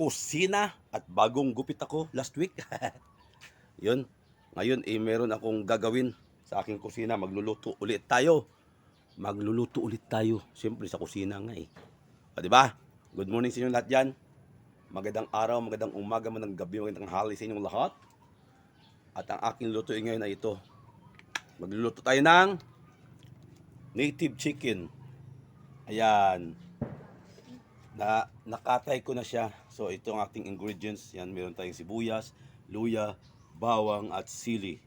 kusina at bagong gupit ako last week. Yun. Ngayon meron akong gagawin sa aking kusina. Magluluto ulit tayo. Siyempre sa kusina nga eh. O, diba? Good morning sa inyo lahat dyan. Magandang araw, magandang umaga, magandang gabi, magandang hali sa inyong lahat. At ang aking lutuin ngayon ay ito. Magluluto tayo ng native chicken. Ayan. Nakatay ko na siya. So ito ang ating ingredients. Yan, meron tayong sibuyas, luya, bawang at sili.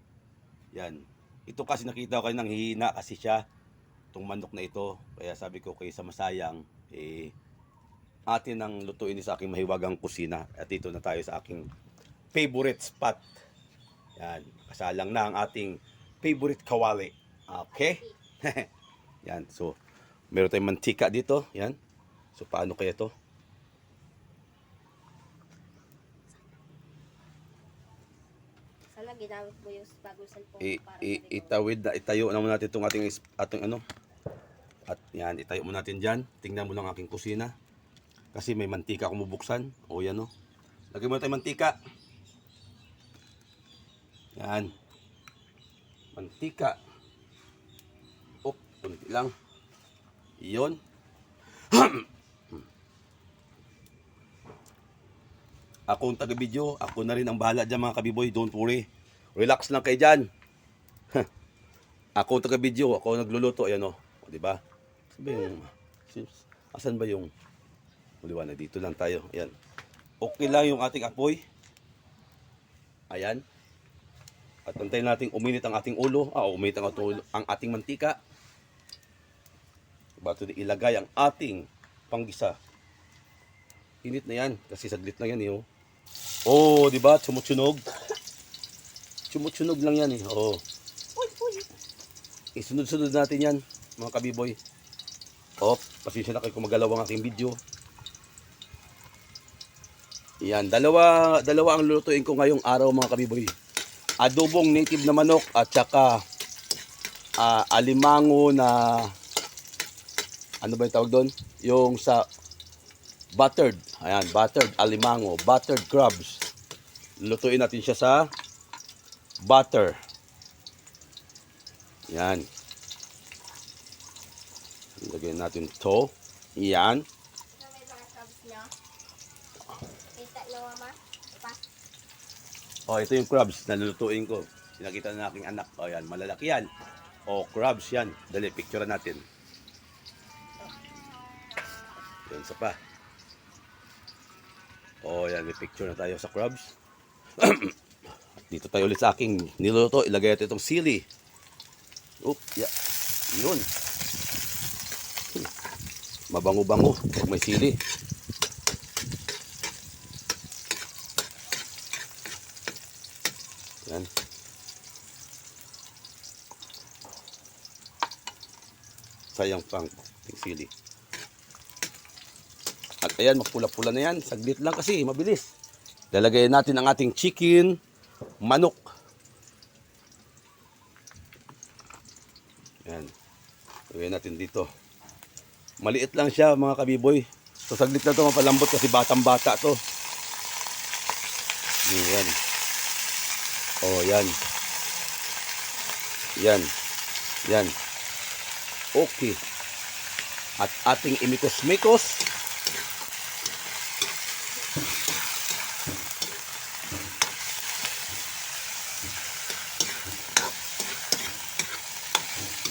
Yan. Ito kasi nakita ko kayo nang hihina kasi siya. Itong manok na ito. Kaya sabi ko kaysa masayang, atin ang lutuin sa aking mahiwagang kusina. At dito na tayo sa aking favorite spot. Yan. Kasalang na ang ating favorite kawali. Okay? Yan. So, meron tayong mantika dito. Yan. So, paano kaya to? Sana ginamit mo yung bagong cellphone para Itayo na muna natin itong ating ano. At yan, itayo mo natin dyan. Tingnan mo lang aking kusina. Kasi may mantika akong bubuksan. O yan o. Lagyan mo na tayo mantika. Yan. Mantika. Kunti lang. Iyon. Ako ang taga-video. Ako na rin ang bahala dyan mga kabiboy. Don't worry. Relax lang kayo dyan. Ako ang taga-video. Ako ang nagluluto. Ayan o. O diba? Asan ba yung liwanag? Dito lang tayo. Ayan. Okay lang yung ating apoy. Ayan. At antayin natin uminit ang ating ulo. Uminit ang ating mantika. Bago ilagay ang ating panggisa. Init na yan. Kasi saglit lang yan eh. Oh, di ba? Sumusunog. Sumusunog lang yan eh. Oh. Isunod-sunod natin yan, mga kabiboy. Pasensya na kayo kung magalaw ang aking video. Yan, dalawa ang lulutuin ko ngayong araw mga kabiboy. Adobong native na manok at saka alimango na ano ba yung tawag doon? Yung sa buttered. Ayan, buttered alimango, buttered crabs. Lutuin natin siya sa butter. Yan. Lagyan natin to. Yan. Ito yung crabs na lulutuin ko. Sinakita na aking anak. Yan, malalaki yan. Crabs yan. Dali, picture natin. Yan, isa pa. Yan, may picture na tayo sa crabs. Dito tayo ulit sa aking niluluto. Ilagay natin itong sili. Yun. Mabango-bango pag may sili. Yan. Sayang pang sili. At ayan, magpula-pula na yan. Saglit lang kasi, mabilis. Lalagay natin ang ating chicken, manok. Yan. Lagay natin dito. Maliit lang siya mga kabiboy. So saglit na ito mapalambot kasi batang-bata to. Yan. Yan. Yan. Yan. Okay. At ating imikos-mikos.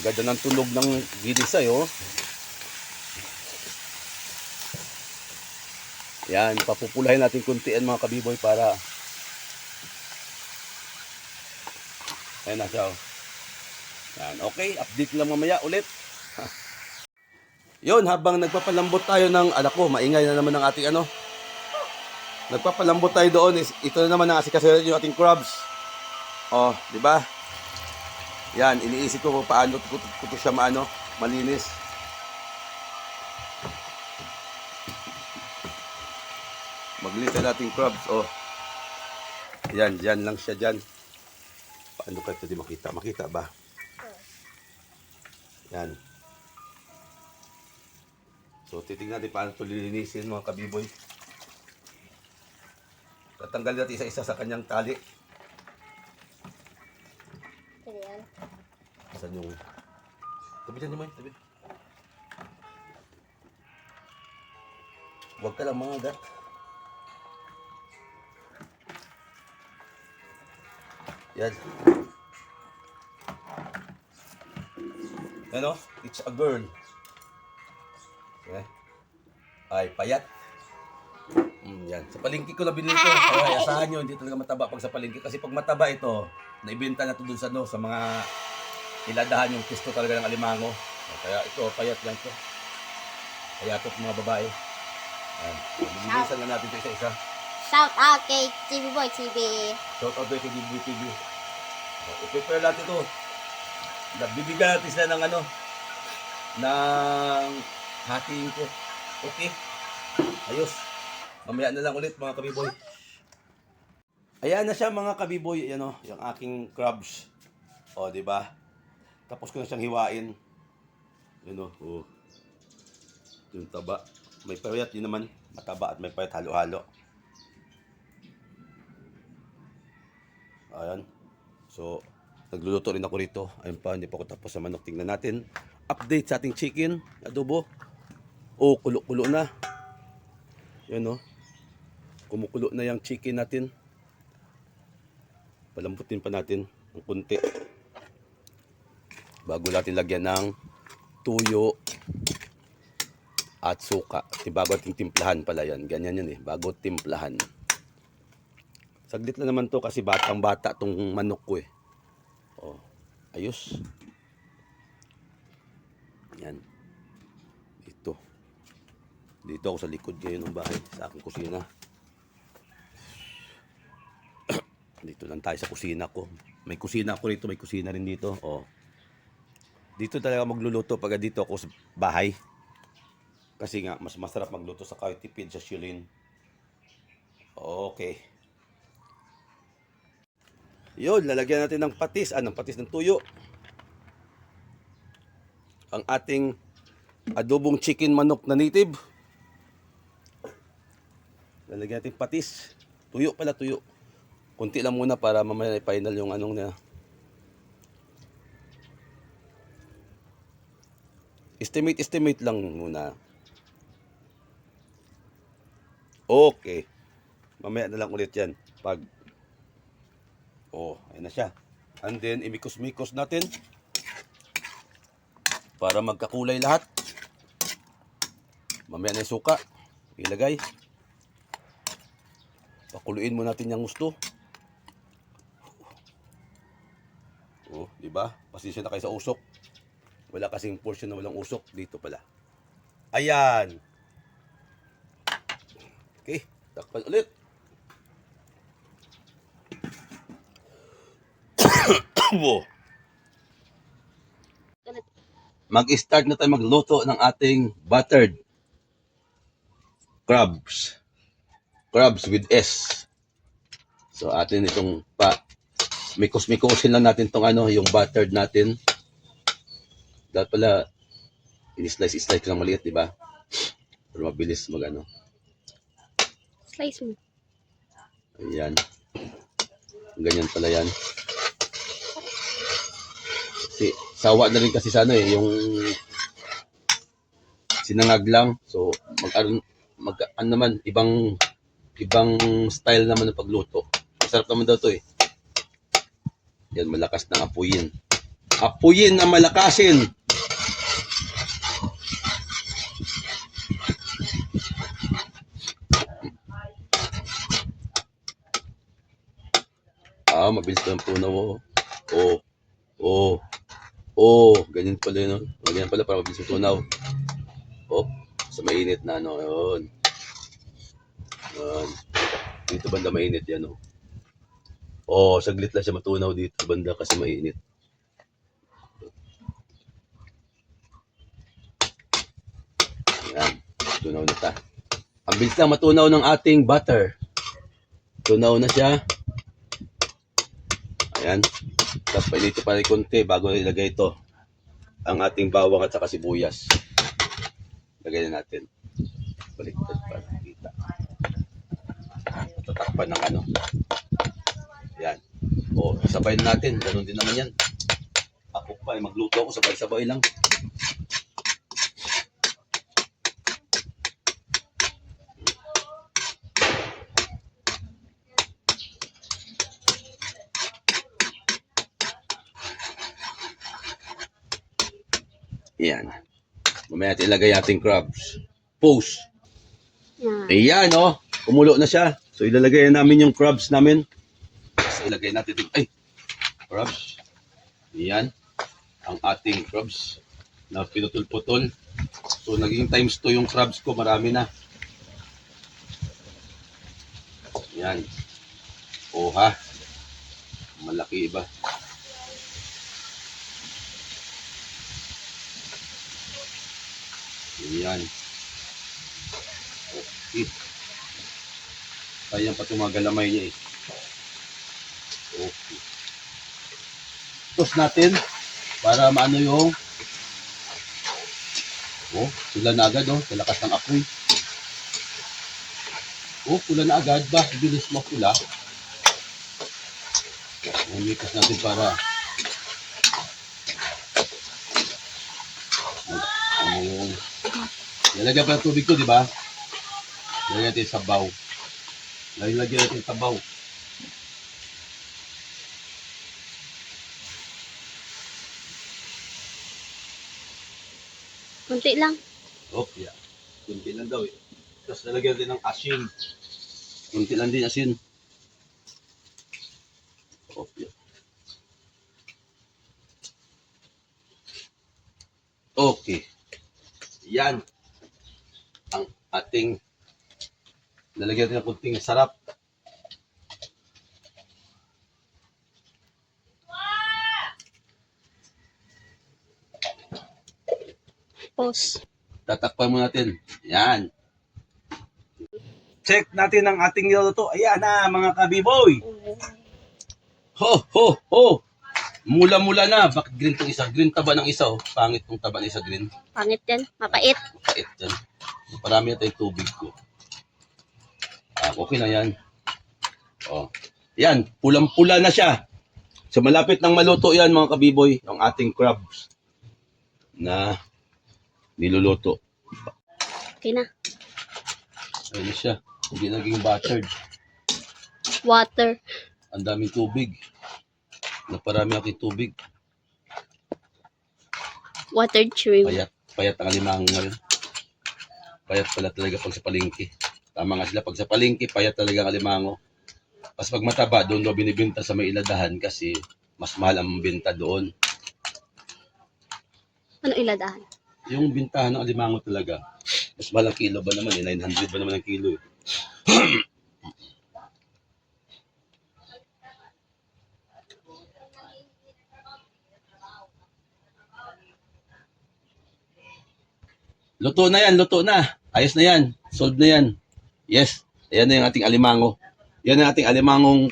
Ganda ng tunog ng ginisay Yan, papupulahin natin kuntian mga kabiboy para ayan na siya Yan, okay, update lang mamaya ulit. Yun, habang nagpapalambot tayo ng anak ko, maingay na naman ng ating nagpapalambot tayo doon, ito na naman ang asikasuhin yung ating crabs. Di ba? Yan, iniisip ko kung paano ko siya malinis. Maglinis natin crabs. Yan, dyan lang siya dyan. Paano ka ito di makita? Makita ba? Yan. So, titignan natin paano ito lilinisin mga kabiboy. Tatanggalin natin isa-isa sa kanyang tali. Sige yan. Saan yung... Tabi dyan naman, tabi. Huwag ka lang mga gat. Yan. Ano? It's a girl. Okay. Ay, payat. Yan. Sa palengke ko na binili ito. Kaya asahan nyo, hindi talaga mataba pag sa palengke. Kasi pag mataba ito, naibenta na ito dun sa, no, sa mga iladahan yung pisto talaga ng alimango. Kaya ito, payat lang ito. Kaya ito mga babae. Yan. Binilisan na natin ito isa-isa. Shout out kay TV Boy TV. Shout out kay TV. I-prepare natin ito. Bibigyan natin sila ng ano, ng hatiin ko. Okay. Ayos. Mamaya na lang ulit mga kabiboy. Ayan na siya mga kabiboy. Ayan o, yung aking crabs. O, di ba? Tapos ko na siyang hiwain. Ayan o. Oh. Yung taba. May payat yun naman. Mataba at may payat halo-halo. Ayan. So, nagluluto rin ako rito. Ayun pa, hindi pa ako tapos sa manok. Tingnan natin. Update sa ating chicken. Adobo. Oh, kulo-kulo na. Yan o. Kumukulo na yung chicken natin. Palambutin pa natin ng kunti. Bago natin lagyan ng tuyo at suka. Bago ating timplahan pala yan. Ganyan yan eh. Bago timplahan. Saglit na naman to kasi batang-bata tong manok ko eh. Oh, ayos. Yan. Ito. Dito ako sa likod ngayon ng bahay. Sa aking kusina. Dito lang tayo sa kusina ko. May kusina ako rito. May kusina rin dito. Oh. Dito talaga magluluto pag dito ako sa bahay. Kasi nga, mas masarap magluto sa kahit tipid sa shilin. Okay. Yun, lalagyan natin ng patis. Ng patis ng tuyo. Ang ating adobong chicken manok na native. Lalagyan natin patis. Tuyo pala, tuyo. Kunti lang muna para mamaya i-final yung anong na. Estimate lang muna. Okay. Mamaya na lang ulit yan. Pag ayun na siya. And then, imikos-mikos natin. Para magkakulay lahat. Mamaya na yung suka. Ilagay. Pakuluin mo natin yung gusto. Di ba? Pasensya na kayo sa usok. Wala kasing portion na walang usok. Dito pala. Ayan. Okay. Takpan ulit. Mag-start na tayo magluto ng ating buttered crabs. Crabs with S. So atin itong mikos-mikosin lang natin tong yung buttered natin. Dapat pala in-slice lang maliit, di ba? Para mabilis magano. Slice mo. Ayan. Ganyan pala yan. Kasi sawa na rin kasi sa yung sinangag lang. So naman ibang style naman ng pagluto. Masarap naman daw to eh. Yan, malakas ng apuyin. Apuyin na malakasin. Mabilis lang tunaw. Ganyan pala yun. Ganyan pala para mabilis tunaw. Sa mainit na yun. Yan. Dito banda mainit yan saglit lang siya matunaw dito banda kasi mainit. Yan. Tunaw na ta. Ang bilis lang matunaw ng ating butter. Tunaw na siya. Ayan. Tapos painito pa rin konti bago ilagay ito. Ang ating bawang at saka sibuyas. Lagay na natin. Baliktad para kita. tatakpan ng ano. Yan. O, sabay natin. Ganun din naman yan. Ako pa, magluto ako, sabay-sabay lang. Yan. Mamaya natin ilagay ating crabs. Pose. Yan. Ayan, oh. Kumulo na siya. So, ilalagay namin yung crabs namin. So, ilagay natin ito. Ay! Crabs. Ayan. Ang ating crabs na pinutol-putol. So, naging times 2 yung crabs ko. Marami na. Ayan. Oh, ha. Malaki iba. Ayan. Okay. Kaya pa itong mga galamay niya eh. Okay. Tos natin para maano yung sila na agad sa lakas ng apoy. Pula na agad ba? Bilis mo pula. Mamikas natin para nilagyan pa ng tubig ko, di ba? Nilagyan natin sabaw. Nilagyan natin sabaw. Kunti lang. Yeah. Kunti lang daw eh. Tapos nalagyan din ng asin. Kunti lang din asin. Yeah. Okay. Yan. Ang ating nalagyan din ng kunting sarap. Pause. Tatakpan mo natin. Yan. Check natin ang ating niluluto. Ayan na mga kabiboy. Ho, ho, ho. Mula-mula na. Bakit green tong isa? Green taba ng isa. Pangit tong taba ng isa green. Pangit yan. Mapait. Mapait yan. Parami na tayong tubig ko. Okay na yan. Yan. Pulang-pula na siya. So malapit nang maluto yan mga kabiboy. Ang ating crabs na niluluto. Okay na. Ayun na siya. Hindi naging buttered. Water. Ang daming tubig. Naparami aking tubig. Watered shrimp. Payat. Payat ang alimango ngayon. Payat pala talaga pag sa palengke. Tama nga sila. Pag sa palengke, payat talaga ang alimango. Pas pag mataba, doon daw binibenta sa may iladahan kasi mas mahal ang benta doon. Ano iladahan? Yung bintahan ng alimango talaga, mas mahal ang kilo ba naman eh. 900 ba naman ang kilo eh. Luto na yan, luto na. Ayos na yan. Solved na yan. Yes. Ayan na yung ating alimango. Yan ang ating alimangong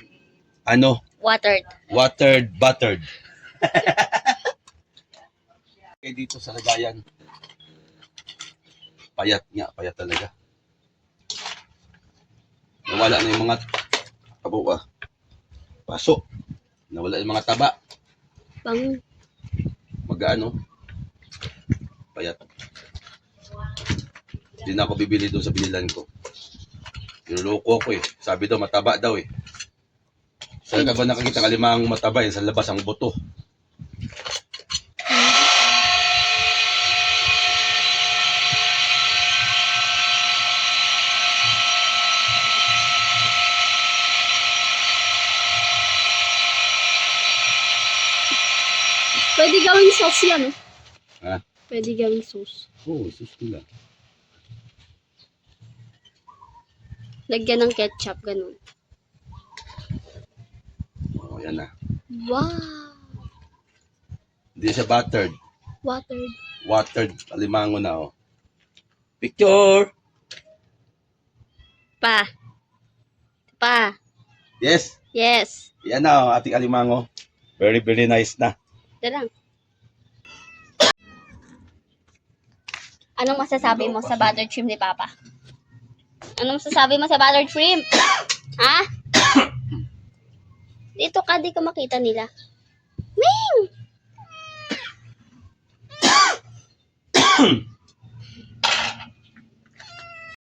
Watered. watered, buttered. Okay, dito sa lagayan. Payat nga, payat talaga. Nawala na yung mga paso. Nawala yung mga taba. Bang. Mag-ano? Payat. Hindi na ako bibili doon sa binilan ko. Niloloko ako eh. Sabi daw, mataba daw eh. Saan ka ba nakakita ng alimang mataba? Sa labas ang buto. Pwede gawing sauce yan. Ha? Pwede gawing sauce. Sus ko lang. Lagyan ng ketchup, ganun. Yan na. Wow! Hindi siya buttered. Watered. Watered. Alimango na Picture! Pa. Yes. Yes. Yan na ating alimango. Very, very nice na. Ito lang. Anong masasabi mo sa buttered shrimp ni Papa? Anong masasabi mo sa buttered shrimp? Ha? Dito ka, di ka makita nila. Ming!